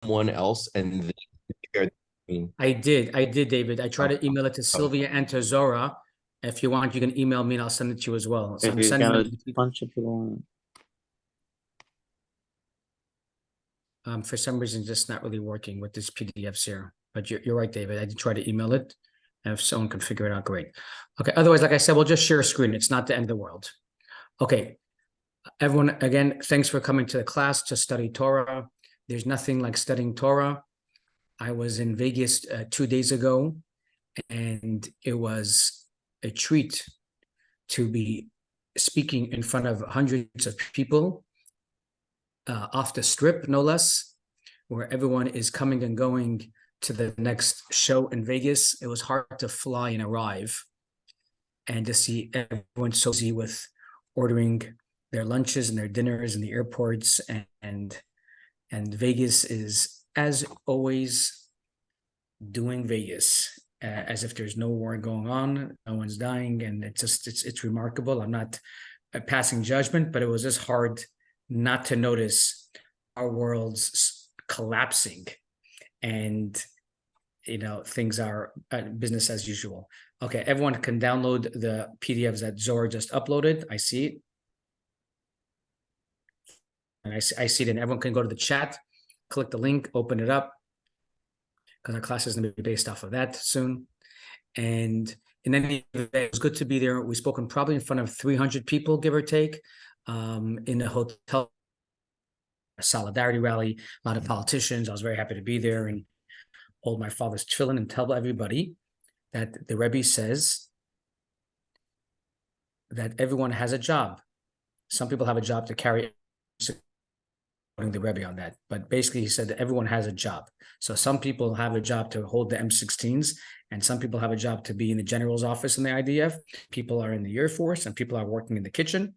someone else and they share the I did, David. I tried to email it to oh, Sylvia and to Zora. If you want, you can email me and I'll send it to you as well. So If I'm you sending got a it. bunch of people on For some reason, just not really working with this PDFs here. But you're right, David. I did try to email it. And if someone can figure it out, great. Okay. Otherwise, like I said, we'll just share a screen. It's not the end of the world. Okay. Everyone, again, thanks for coming to the class to study Torah. There's nothing like studying Torah. I was in Vegas 2 days ago, and it was a treat to be speaking in front of hundreds of people off the strip, no less, where everyone is coming and going to the next show in Vegas. It was hard to fly and arrive and to see everyone so busy with ordering their lunches and their dinners in the airports, and Vegas is, as always, doing Vegas as if there's no war going on, no one's dying, and it's remarkable. I'm not passing judgment, but it was just hard not to notice our world's collapsing, and things are business as usual. Okay, everyone can download the PDFs that Zora just uploaded. I see it. And I see it, and everyone can go to the chat, click the link, open it up, because our class is going to be based off of that soon. And in any event, it was good to be there. We've spoken probably in front of 300 people, give or take, in a hotel, a solidarity rally, a lot of politicians. I was very happy to be there and hold my father's tefillin and tell everybody that the Rebbe says that everyone has a job. Some people have a job to carry, the Rebbe on that, but basically he said that everyone has a job. So some people have a job to hold the M16s, and some people have a job to be in the general's office in the IDF. People are in the Air Force, and people are working in the kitchen.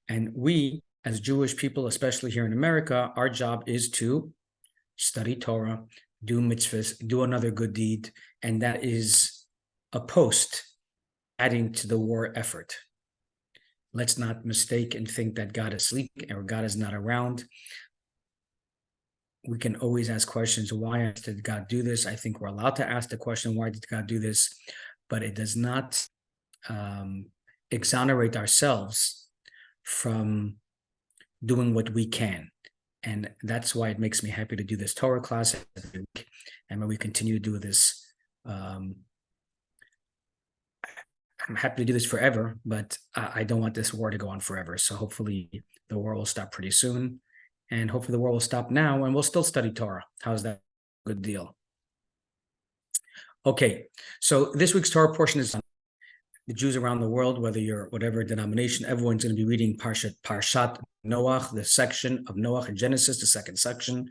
And we, as Jewish people, especially here in America, our job is to study Torah, do mitzvahs, do another good deed, and that is a post adding to the war effort. Let's not mistake and think that God is asleep or God is not around. We can always ask questions. Why did God do this? I think we're allowed to ask the question, why did God do this? But it does not exonerate ourselves from doing what we can. And that's why it makes me happy to do this Torah class every week. And when we continue to do this, I'm happy to do this forever, but I don't want this war to go on forever. So hopefully the war will stop pretty soon. And hopefully the war will stop now and we'll still study Torah. How's that? Good deal. Okay, so this week's Torah portion is the Jews around the world, whether you're whatever denomination, everyone's going to be reading Parshat Noach, the section of Noach in Genesis, the second section.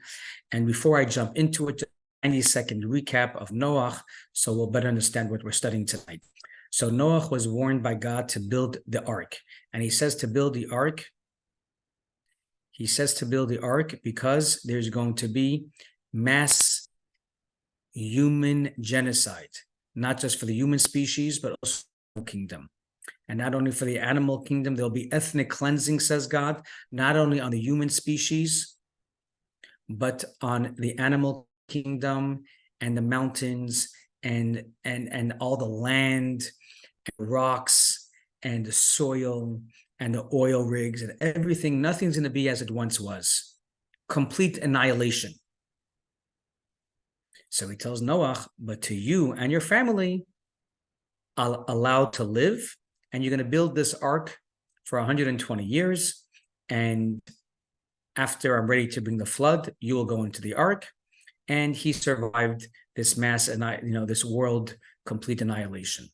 And before I jump into it, a 90-second recap of Noach, so we'll better understand what we're studying tonight. So Noach was warned by God to build the ark. And he says to build the ark. He says to build the ark because there's going to be mass human genocide, not just for the human species, but also for the kingdom. And not only for the animal kingdom, there'll be ethnic cleansing, says God, not only on the human species, but on the animal kingdom and the mountains and all the land, and rocks and the soil and the oil rigs and everything. Nothing's going to be as it once was. Complete annihilation. So he tells Noach, but to you and your family, I'll allow to live, and you're going to build this ark for 120 years. And after I'm ready to bring the flood, you will go into the ark. And he survived this mass, this world complete annihilation.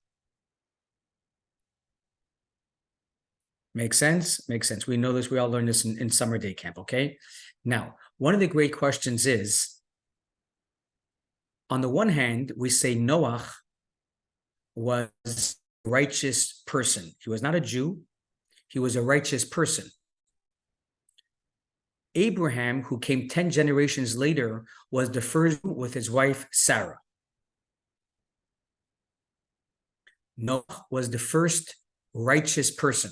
Make sense? Makes sense. We know this. We all learned this in summer day camp, okay? Now, one of the great questions is, on the one hand, we say Noach was a righteous person. He was not a Jew. He was a righteous person. Abraham, who came 10 generations later, was the first with his wife, Sarah. Noach was the first righteous person.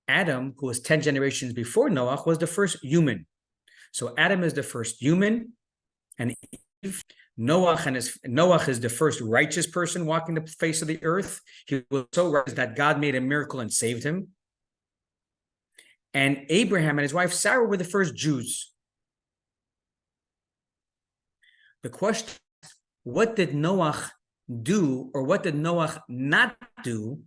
Adam, who was 10 generations before Noah, was the first human. So Adam is the first human, and Eve, Noah is the first righteous person walking the face of the earth. He was so righteous that God made a miracle and saved him. And Abraham and his wife Sarah were the first Jews. The question is, what did Noah do, or what did Noah not do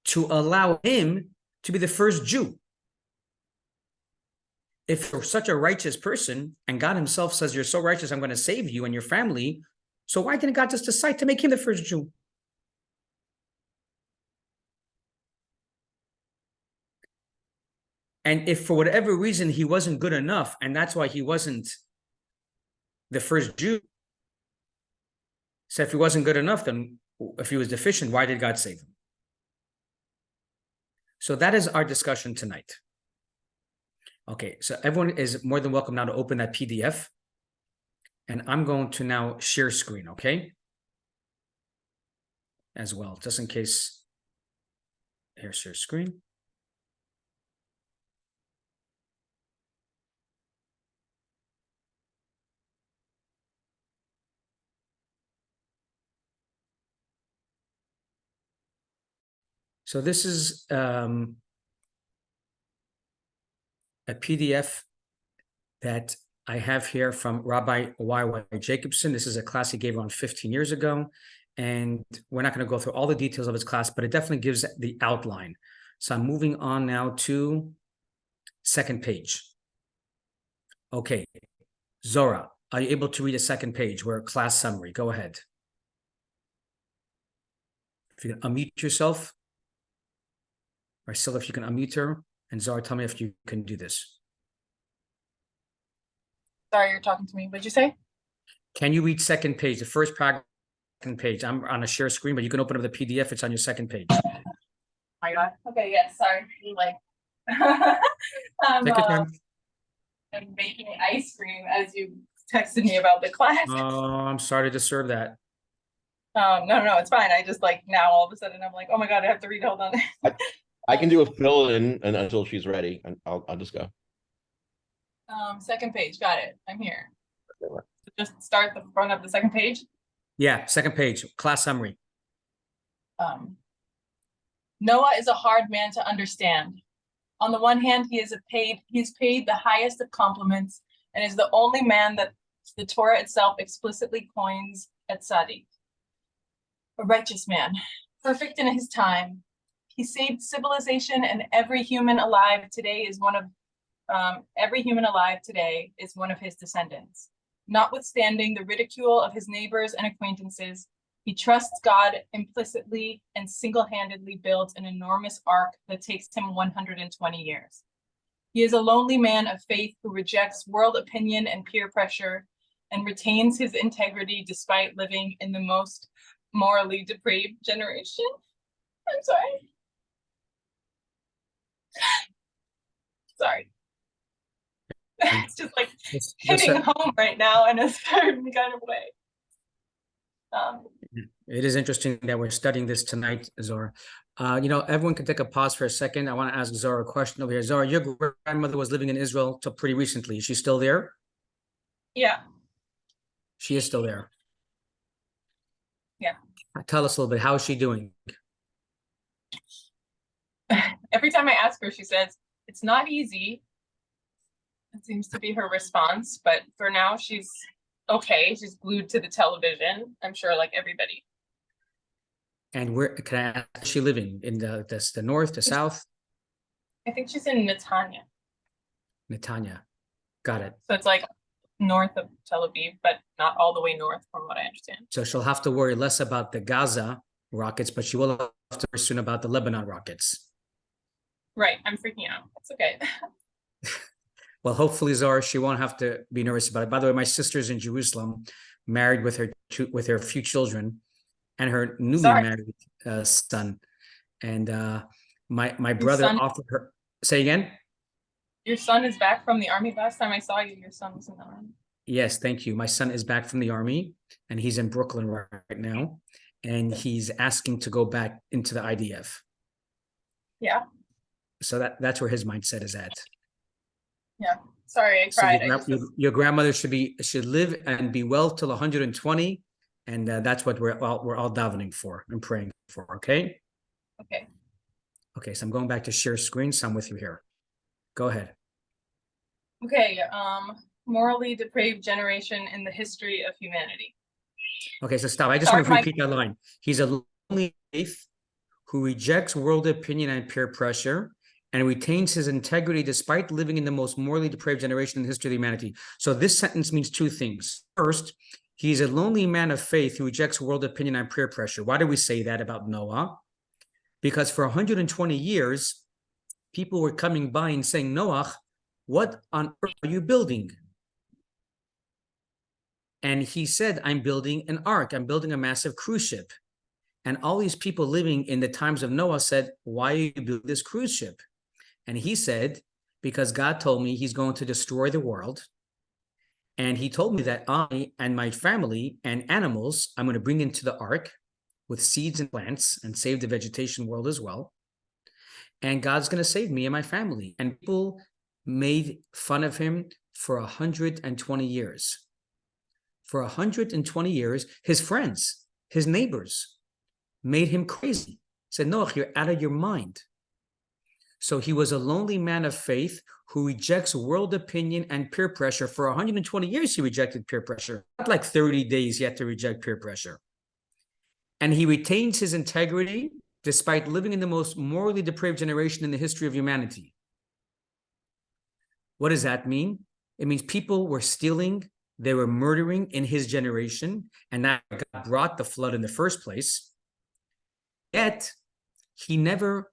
to allow him to be the first Jew? If you're such a righteous person, and God himself says, you're so righteous, I'm going to save you and your family, so why didn't God just decide to make him the first Jew? And if for whatever reason he wasn't good enough, and that's why he wasn't the first Jew, so if he wasn't good enough, then if he was deficient, why did God save him? So that is our discussion tonight. Okay, so everyone is more than welcome now to open that PDF. And I'm going to now share screen, okay? As well, just in case. Here, share screen. So this is a PDF that I have here from Rabbi Y.Y. Jacobson. This is a class he gave around 15 years ago. And we're not going to go through all the details of his class, but it definitely gives the outline. So I'm moving on now to second page. Okay, Zora, are you able to read a second page where class summary? Go ahead. If you can unmute yourself. Marcella, if you can unmute her. And Zara, tell me if you can do this. Sorry, you're talking to me. What'd you say? Can you read second page, the first paragraph, second page? I'm on a share screen, but you can open up the PDF. It's on your second page. Oh my God. Okay, yes, sorry. Like, Take your time. I'm making ice cream as you texted me about the class. Oh, I'm sorry to disturb that. No, it's fine. I just like now all of a sudden I'm like, oh my God, I have to read. Hold on. I can do a fill in and until she's ready, and I'll just go. Second page. Got it. I'm here. So just start the front of the second page. Yeah, second page, class summary. Noah is a hard man to understand. On the one hand, he is paid the highest of compliments and is the only man that the Torah itself explicitly coins at tzaddik. A righteous man, perfect in his time. He saved civilization, and every human alive today is one of his descendants. Notwithstanding the ridicule of his neighbors and acquaintances, he trusts God implicitly and single-handedly builds an enormous ark that takes him 120 years. He is a lonely man of faith who rejects world opinion and peer pressure and retains his integrity despite living in the most morally depraved generation. I'm sorry. Sorry. It's just like hitting home right now in a certain kind of way. It is interesting that we're studying this tonight, Zora. Everyone can take a pause for a second. I want to ask Zora a question over here. Zora, your grandmother was living in Israel till pretty recently. Is she still there? Yeah. She is still there. Yeah. Tell us a little bit. How is she doing? Every time I ask her, she says, it's not easy. It seems to be her response, but for now she's okay. She's glued to the television, I'm sure, like everybody. And where can I ask, is she living in the north, the south? I think she's in Netanya. Netanya. Got it. So it's like north of Tel Aviv, but not all the way north from what I understand. So she'll have to worry less about the Gaza rockets, but she will have to worry soon about the Lebanon rockets. Right. I'm freaking out. It's okay. Well, hopefully, Zara, she won't have to be nervous about it. By the way, my sister's in Jerusalem, married with her few children and her newly married son. And my brother offered her. Say again? Your son is back from the army. Last time I saw you, your son was in the army. Yes, thank you. My son is back from the army, and he's in Brooklyn right now, and he's asking to go back into the IDF. Yeah, So that's where his mindset is at. sorry, I So cried. your grandmother should live and be well till 120, and that's what we're all davening for and praying for. Okay. Okay. Okay. So I'm going back to share screen. So I'm with you here. Go ahead. Okay. Morally depraved generation in the history of humanity. Okay. So stop. I just want to repeat that line. He's a lonely faith who rejects world opinion and peer pressure, and retains his integrity despite living in the most morally depraved generation in the history of humanity. So this sentence means two things. First, he's a lonely man of faith who rejects world opinion and peer pressure. Why do we say that about Noah? Because for 120 years, people were coming by and saying, Noah, what on earth are you building? And he said, I'm building an ark. I'm building a massive cruise ship. And all these people living in the times of Noah said, why are you building this cruise ship? And he said, because God told me he's going to destroy the world. And he told me that I and my family and animals, I'm going to bring into the ark with seeds and plants and save the vegetation world as well. And God's going to save me and my family. And people made fun of him for 120 years. For 120 years, his friends, his neighbors made him crazy. Said, Noah, you're out of your mind. So he was a lonely man of faith who rejects world opinion and peer pressure. For 120 years, he rejected peer pressure. Not like 30 days, he had to reject peer pressure. And he retains his integrity despite living in the most morally depraved generation in the history of humanity. What does that mean? It means people were stealing, they were murdering in his generation, and that God brought the flood in the first place. Yet, he never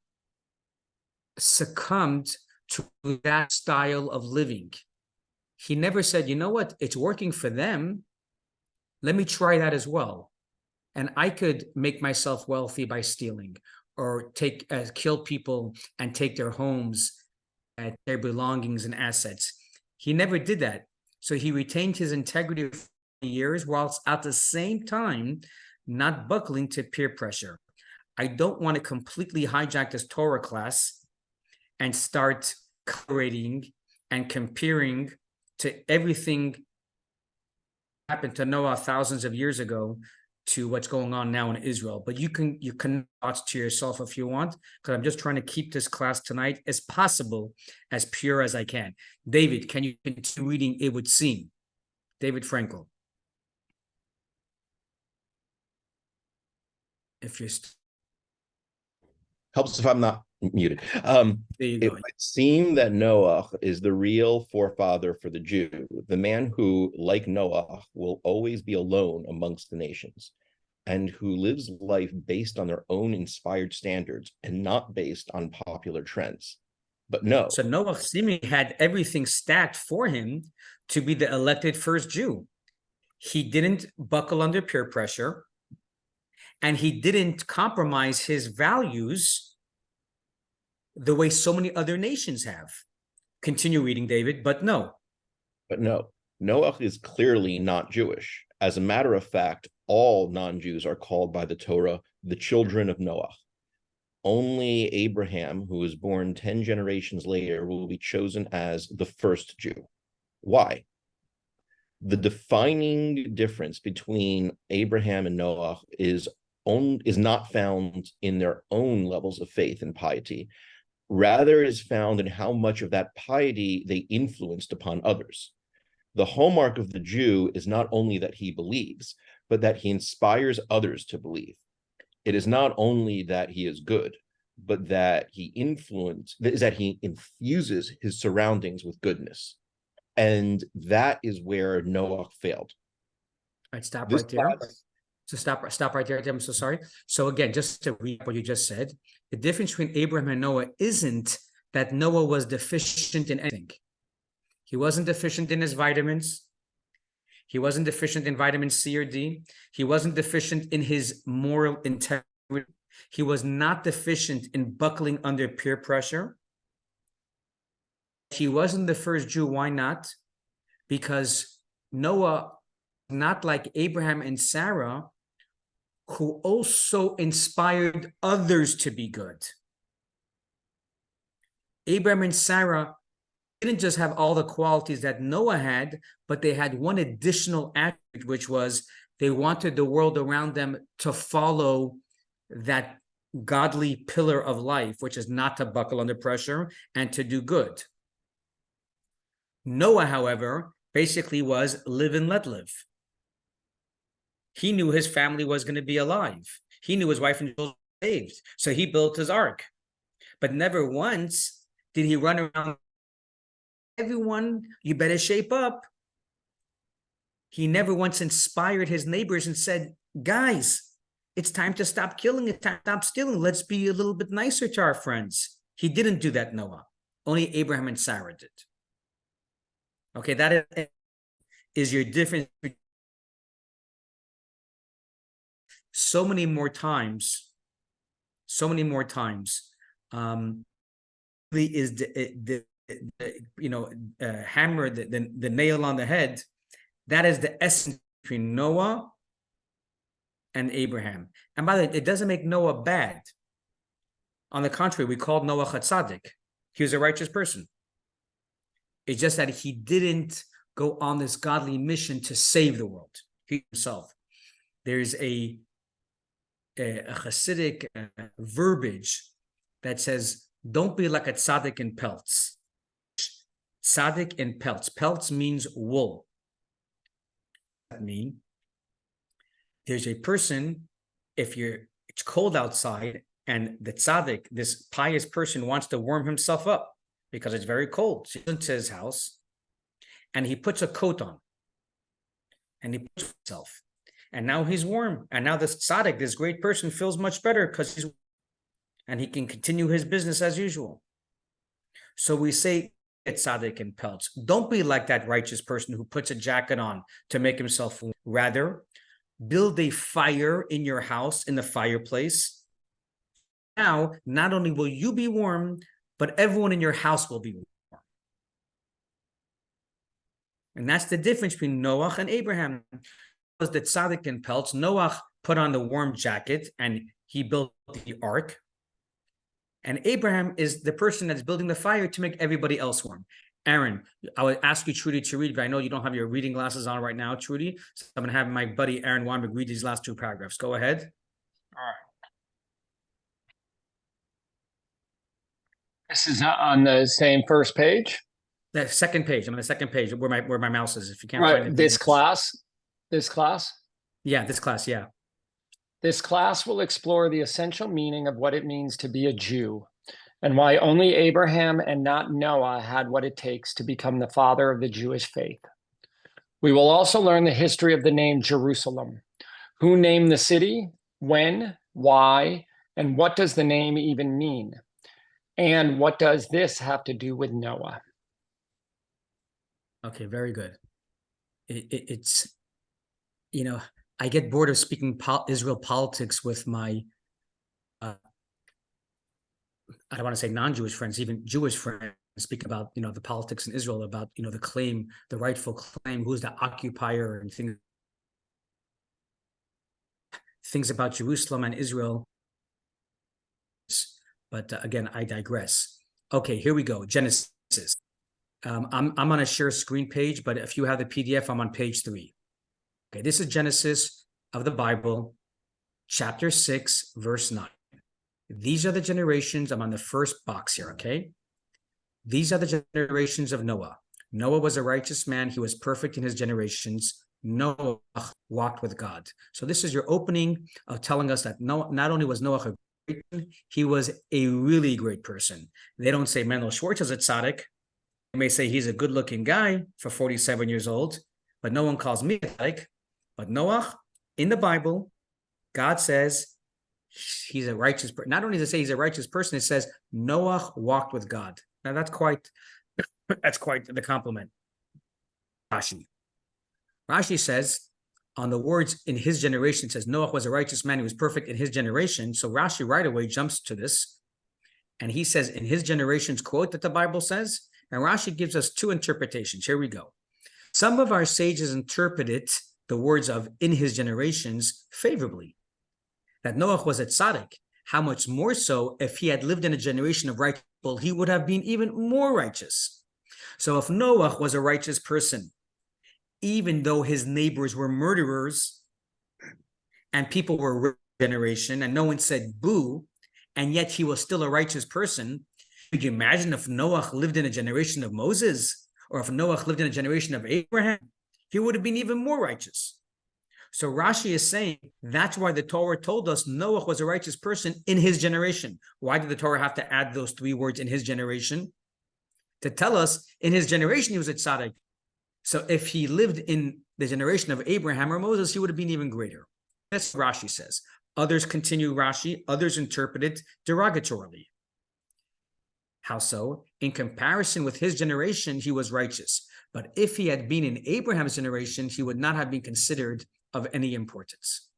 succumbed to that style of living. He never said, you know what, it's working for them. Let me try that as well. And I could make myself wealthy by stealing or kill people and take their homes, their belongings and assets. He never did that. So he retained his integrity for years, whilst at the same time not buckling to peer pressure. I don't want to completely hijack this Torah class and start curating and comparing to everything happened to Noah thousands of years ago to what's going on now in Israel. But you can thoughts to yourself if you want, because I'm just trying to keep this class tonight as possible, as pure as I can. David, can you continue reading It Would Seem? David Frankel. If you're Helps if I'm not muted. there you It go. would seem that Noah is the real forefather for the Jew, the man who, like Noah, will always be alone amongst the nations, and who lives life based on their own inspired standards and not based on popular trends. But no. So Noah seemingly had everything stacked for him to be the elected first Jew. He didn't buckle under peer pressure, and he didn't compromise his values the way so many other nations have. Continue reading, David, but no. But no, Noah is clearly not Jewish. As a matter of fact, all non-Jews are called by the Torah the children of Noah. Only Abraham, who was born 10 generations later, will be chosen as the first Jew. Why? The defining difference between Abraham and Noah is not found in their own levels of faith and piety. Rather, is found in how much of that piety they influenced upon others. The hallmark of the Jew is not only that he believes, but that he inspires others to believe. It is not only that he is good, but that he infuses his surroundings with goodness. And that is where Noah failed. All right, stop right there. So stop right there. I'm so sorry. So again, just to read what you just said, the difference between Abraham and Noah isn't that Noah was deficient in anything. He wasn't deficient in his vitamins. He wasn't deficient in vitamin C or D. He wasn't deficient in his moral integrity. He was not deficient in buckling under peer pressure. He wasn't the first Jew. Why not? Because Noah, not like Abraham and Sarah, who also inspired others to be good. Abraham and Sarah didn't just have all the qualities that Noah had, but they had one additional attribute, which was they wanted the world around them to follow that godly pillar of life, which is not to buckle under pressure and to do good. Noah, however, basically was live and let live. He knew his family was going to be alive. He knew his wife and children were saved. So he built his ark. But never once did he run around, everyone, you better shape up. He never once inspired his neighbors and said, guys, it's time to stop killing, it's time to stop stealing. Let's be a little bit nicer to our friends. He didn't do that, Noah. Only Abraham and Sarah did. Okay, that is your difference. So many more times, is the hammer, the nail on the head. That is the essence between Noah and Abraham. And by the way, it doesn't make Noah bad. On the contrary, we called Noah a tzaddik. He was a righteous person. It's just that he didn't go on this godly mission to save the world. He himself. There's a Hasidic verbiage that says, don't be like a tzaddik in pelts. Tzaddik in pelts. Pelts means wool. That mean there's a person, if it's cold outside and the tzaddik, this pious person, wants to warm himself up because it's very cold. So he goes into his house and he puts a coat on and he puts himself. And now he's warm. And now this tzaddik, this great person, feels much better because he's, and he can continue his business as usual. So we say, tzaddik in pelts. Don't be like that righteous person who puts a jacket on to make himself warm. Rather, build a fire in your house, in the fireplace. Now, not only will you be warm, but everyone in your house will be warm. And that's the difference between Noah and Abraham. Was the tzaddik in pelts. Noah put on the warm jacket and he built the ark. And Abraham is the person that's building the fire to make everybody else warm. Aaron, I would ask you, Trudy, to read, but I know you don't have your reading glasses on right now, Trudy. So I'm going to have my buddy Aaron Weinberg read these last two paragraphs. Go ahead. All right. This is on the same first page. The second page. I'm on the second page where my mouse is. If you can't Right. find it. This class. Yeah, this class. Yeah. This class will explore the essential meaning of what it means to be a Jew and why only Abraham and not Noah had what it takes to become the father of the Jewish faith. We will also learn the history of the name Jerusalem, who named the city, when, why, and what does the name even mean? And what does this have to do with Noah? Okay, very good. It's, I get bored of speaking Israel politics with my, I don't want to say non-Jewish friends, even Jewish friends, speak about, the politics in Israel, about, the claim, the rightful claim, who's the occupier, and things about Jerusalem and Israel. But again, I digress. Okay, here we go. Genesis. I'm on a share screen page, but if you have the PDF, I'm on page 3. Okay, this is Genesis of the Bible, chapter 6, verse 9. These are the generations. I'm on the first box here, okay? These are the generations of Noah. Noah was a righteous man. He was perfect in his generations. Noah walked with God. So this is your opening of telling us that not only was Noah a great man, he was a really great person. They don't say Mendel Schwartz is a tzaddik. They may say he's a good-looking guy for 47 years old, but no one calls me a tzaddik. But Noah, in the Bible, God says he's a righteous person. Not only does it say he's a righteous person, it says Noah walked with God. Now that's quite the compliment. Rashi says on the words in his generation, says Noah was a righteous man. He was perfect in his generation. So Rashi right away jumps to this. And he says in his generations, quote, that the Bible says, and Rashi gives us two interpretations. Here we go. Some of our sages interpreted the words of in his generations favorably, that Noah was a tzaddik, how much more so if he had lived in a generation of righteous people, he would have been even more righteous. So if Noah was a righteous person, even though his neighbors were murderers and people were generation and no one said boo, and yet he was still a righteous person, could you imagine if Noah lived in a generation of Moses, or if Noah lived in a generation of Abraham? He would have been even more righteous. So Rashi is saying that's why the Torah told us Noah was a righteous person in his generation. Why did the Torah have to add those three words, in his generation? To tell us in his generation he was a tzaddik. So if he lived in the generation of Abraham or Moses, he would have been even greater. That's what Rashi says. Others continue Rashi, others interpret it derogatorily. How so? In comparison with his generation, he was righteous. But if he had been in Abraham's generation, he would not have been considered of any importance.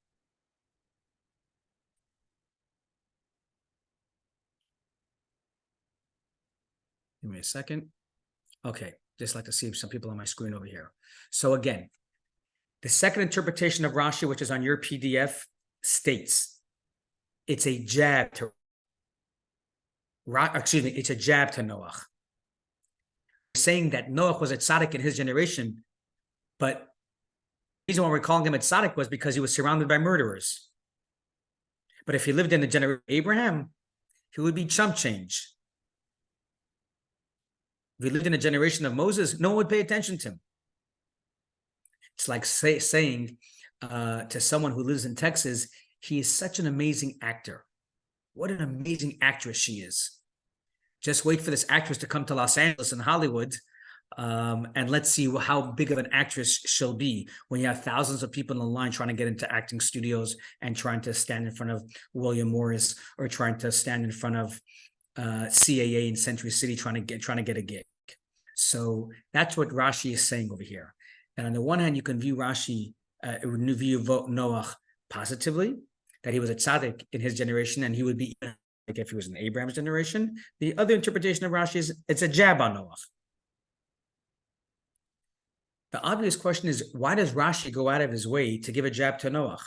Give me a second. Okay, just like to see some people on my screen over here. So again, the second interpretation of Rashi, which is on your PDF, states it's a jab to it's a jab to Noah. Saying that Noah was a tzaddik in his generation, but the reason why we're calling him a tzaddik was because he was surrounded by murderers. But if he lived in the generation of Abraham, he would be chump change. If he lived in a generation of Moses, no one would pay attention to him. It's like saying to someone who lives in Texas, he is such an amazing actor. What an amazing actress she is. Just wait for this actress to come to Los Angeles and Hollywood, and let's see how big of an actress she'll be when you have thousands of people in the line trying to get into acting studios and trying to stand in front of William Morris or trying to stand in front of CAA in Century City trying to get a gig. So that's what Rashi is saying over here. And on the one hand, you can view Rashi, view Noah positively, that he was a tzaddik in his generation and he would be like if he was in Abraham's generation. The other interpretation of Rashi is it's a jab on Noah. The obvious question is, why does Rashi go out of his way to give a jab to Noah?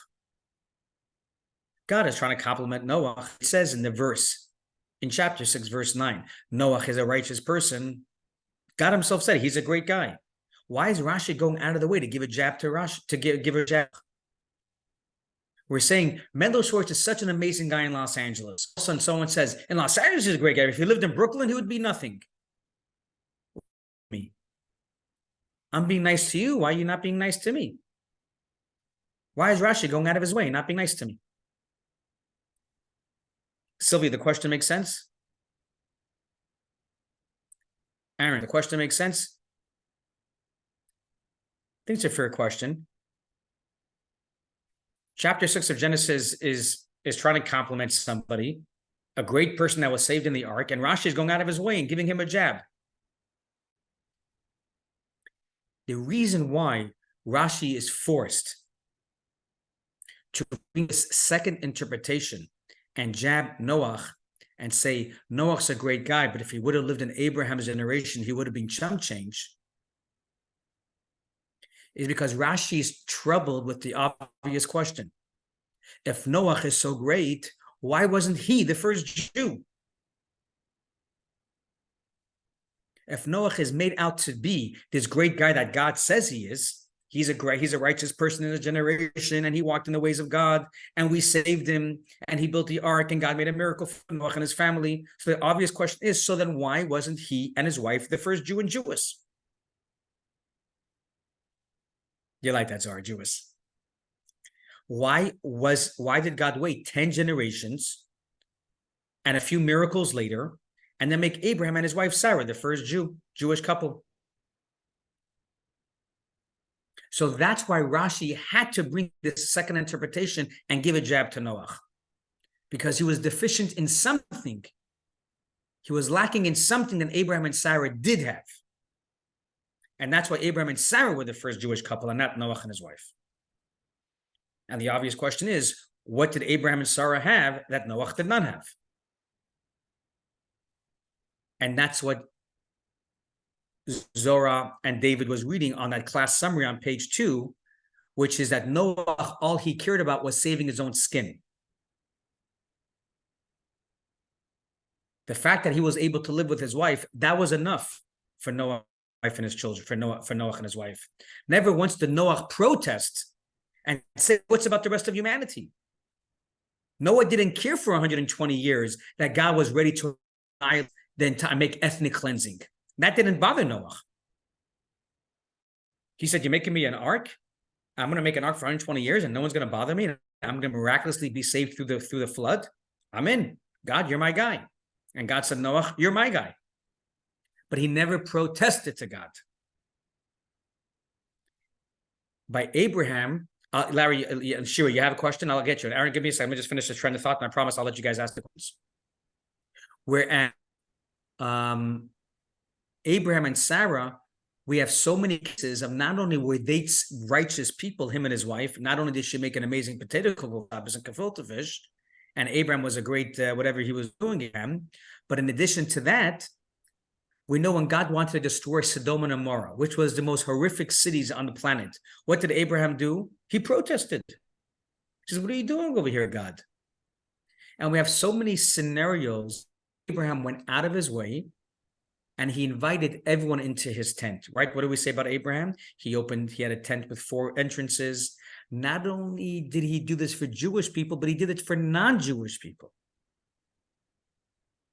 God is trying to compliment Noah. It says in the verse, in chapter 6, verse 9, Noah is a righteous person. God himself said he's a great guy. Why is Rashi going out of the way to give a jab to Rashi, to give a jab? We're saying Mendel Schwartz is such an amazing guy in Los Angeles. Also, someone says, in Los Angeles, he's a great guy. If he lived in Brooklyn, he would be nothing. Me. I'm being nice to you. Why are you not being nice to me? Why is Rashi going out of his way, not being nice to me? Sylvia, the question makes sense? Aaron, the question makes sense? I think it's a fair question. Chapter 6 of Genesis is trying to compliment somebody, a great person that was saved in the ark, and Rashi is going out of his way and giving him a jab. The reason why Rashi is forced to bring this second interpretation and jab Noah and say Noah's a great guy, but if he would have lived in Abraham's generation, he would have been chump change, is because Rashi is troubled with the obvious question. If Noah is so great, why wasn't he the first Jew? If Noah is made out to be this great guy that God says he is, he's a righteous person in his generation, and he walked in the ways of God, and we saved him, and he built the ark, and God made a miracle for Noah and his family. So the obvious question is, so then why wasn't he and his wife the first Jew and Jewess? You like that, Zara, Jewess? Why did God wait 10 generations and a few miracles later and then make Abraham and his wife Sarah the first Jewish couple? So that's why Rashi had to bring this second interpretation and give a jab to Noah, because he was deficient in something. He was lacking in something that Abraham and Sarah did have. And that's why Abraham and Sarah were the first Jewish couple and not Noah and his wife. And the obvious question is, what did Abraham and Sarah have that Noah did not have? And that's what Zora and David was reading on that class summary on page 2, which is that Noah, all he cared about was saving his own skin. The fact that he was able to live with his wife, that was enough for Noah and his children, for Noah and his wife. Never once did Noah protest and say, what's about the rest of humanity? Noah didn't care for 120 years that God was ready to then to make ethnic cleansing. That didn't bother Noah. He said, you're making me an ark? I'm going to make an ark for 120 years and no one's going to bother me. I'm going to miraculously be saved through the flood. I'm in. God, you're my guy. And God said, Noah, you're my guy. But he never protested to God. By Abraham, Larry, Shira, you have a question? I'll get you. Aaron, give me a second. Let me just finish this train of thought, and I promise I'll let you guys ask the questions. Whereas Abraham and Sarah, we have so many cases of not only were they righteous people, him and his wife, not only did she make an amazing potato kebabs and gefilte fish, and Abraham was a great whatever he was doing him, but in addition to that, we know when God wanted to destroy Sodom and Gomorrah, which was the most horrific cities on the planet, what did Abraham do? He protested. He says, what are you doing over here, God? And we have so many scenarios. Abraham went out of his way and he invited everyone into his tent, right? What do we say about Abraham? He had a tent with 4 entrances. Not only did he do this for Jewish people, but he did it for non-Jewish people.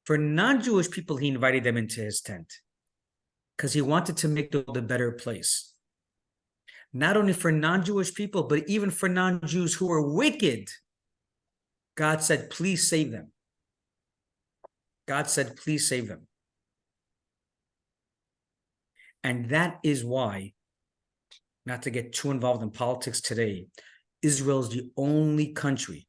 For non-Jewish people, he invited them into his tent because he wanted to make the world a better place. Not only for non-Jewish people, but even for non-Jews who are wicked. God said, please save them. God said, please save them. And that is why, not to get too involved in politics today, Israel is the only country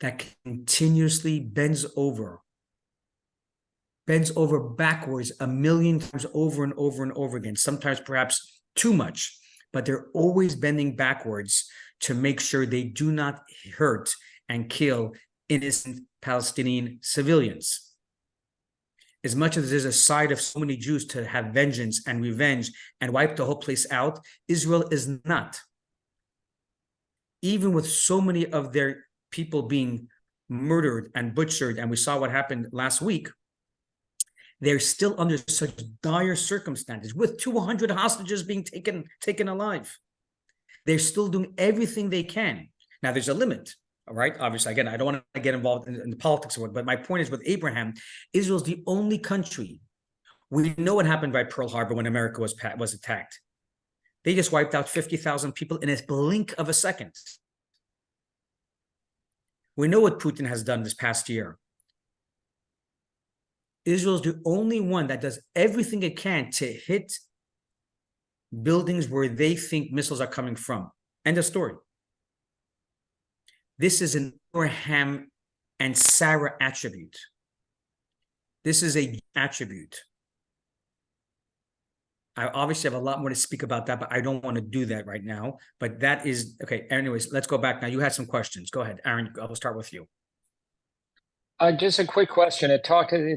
that continuously bends over backwards 1,000,000 times over and over and over again, sometimes perhaps too much, but they're always bending backwards to make sure they do not hurt and kill innocent Palestinian civilians. As much as there's a side of so many Jews to have vengeance and revenge and wipe the whole place out, Israel is not. Even with so many of their people being murdered and butchered, and we saw what happened last week, they're still under such dire circumstances, with 200 hostages being taken alive. They're still doing everything they can. Now, there's a limit, all right? Obviously, again, I don't want to get involved in the politics of it, but my point is with Abraham, Israel's the only country. We know what happened by Pearl Harbor when America was attacked. They just wiped out 50,000 people in a blink of a second. We know what Putin has done this past year. Israel is the only one that does everything it can to hit buildings where they think missiles are coming from. End of story. This is an Abraham and Sarah attribute. This is an attribute. I obviously have a lot more to speak about that, but I don't want to do that right now. But that is, okay, anyways, let's go back now. You had some questions. Go ahead, Aaron, I'll start with you. Just a quick question. It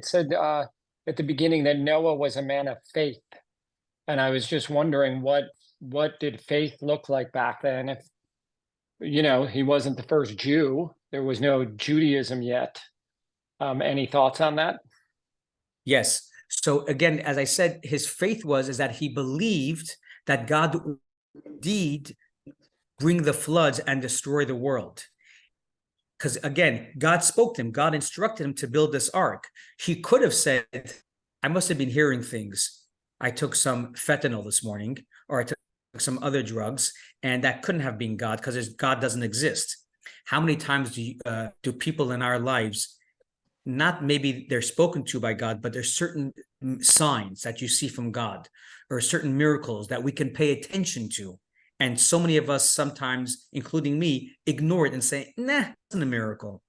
said at the beginning that Noah was a man of faith. And I was just wondering what did faith look like back then? If, he wasn't the first Jew, there was no Judaism yet. Any thoughts on that? Yes. So again, as I said, his faith is that he believed that God would indeed bring the floods and destroy the world. Because again, God spoke to him. God instructed him to build this ark. He could have said, I must have been hearing things. I took some fentanyl this morning, or I took some other drugs, and that couldn't have been God because God doesn't exist. How many times do people in our lives, not maybe they're spoken to by God, but there's certain signs that you see from God or certain miracles that we can pay attention to. And so many of us sometimes, including me, ignore it and say, nah, it wasn't a miracle.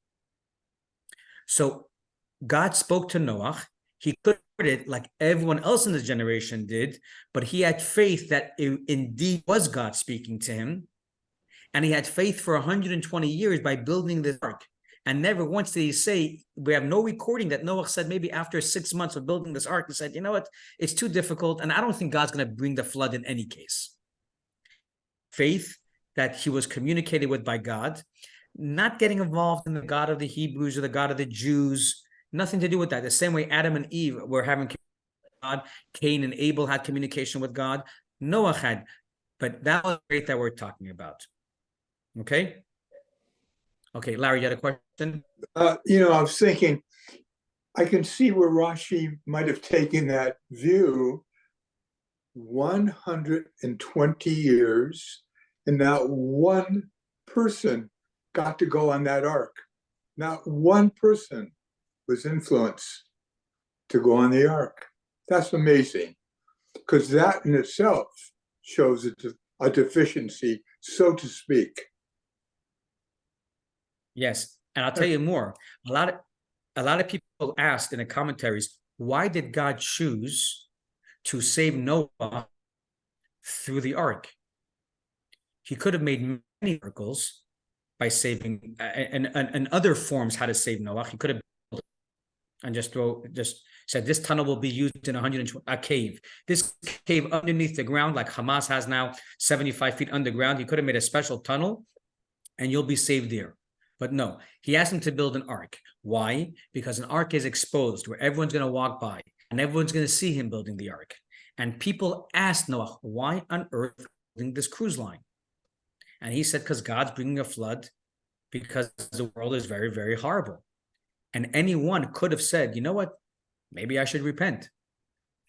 So God spoke to Noah. He could have it like everyone else in his generation did, but he had faith that it indeed was God speaking to him. And he had faith for 120 years by building this ark. And never once did he say, we have no recording that Noah said maybe after 6 months of building this ark, he said, you know what, it's too difficult. And I don't think God's going to bring the flood in any case. Faith that he was communicated with by God. not getting involved in the God of the Hebrews or the God of the Jews. Nothing to do with that. The same way Adam and Eve were having God, Cain and Abel had communication with God, Noah had, but that was great that we're talking about. Okay. Okay, Larry, you had a question? I was thinking, I can see where Rashi might have taken that view 120 years, and not one person got to go on that ark. Not one person was influenced to go on the ark. That's amazing, because that in itself shows a deficiency, so to speak. Yes, and I'll tell you more. A lot of people asked in the commentaries, why did God choose to save Noah through the ark? He could have made many miracles by saving and other forms how to save Noah. He could have and just said this tunnel will be used in a cave. This cave underneath the ground, like Hamas has now, 75 feet underground. He could have made a special tunnel, and you'll be saved there. But no, he asked him to build an ark. Why? Because an ark is exposed where everyone's going to walk by and everyone's going to see him building the ark. And people asked Noah, why on earth building this cruise line? And he said, because God's bringing a flood because the world is very, very horrible. And anyone could have said, you know what? Maybe I should repent.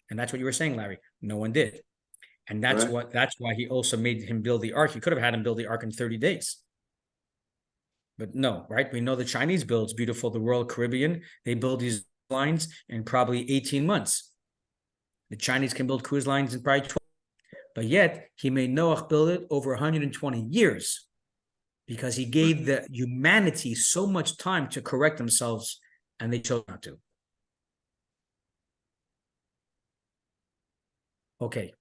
And that's what you were saying, Larry. No one did. And that's why he also made him build the ark. He could have had him build the ark in 30 days. But no, right? We know the Chinese builds beautiful, the Royal Caribbean. They build these lines in probably 18 months. The Chinese can build cruise lines in probably 12. But yet, he made Noah build it over 120 years because he gave the humanity so much time to correct themselves, and they chose not to. Okay.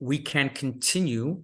We can continue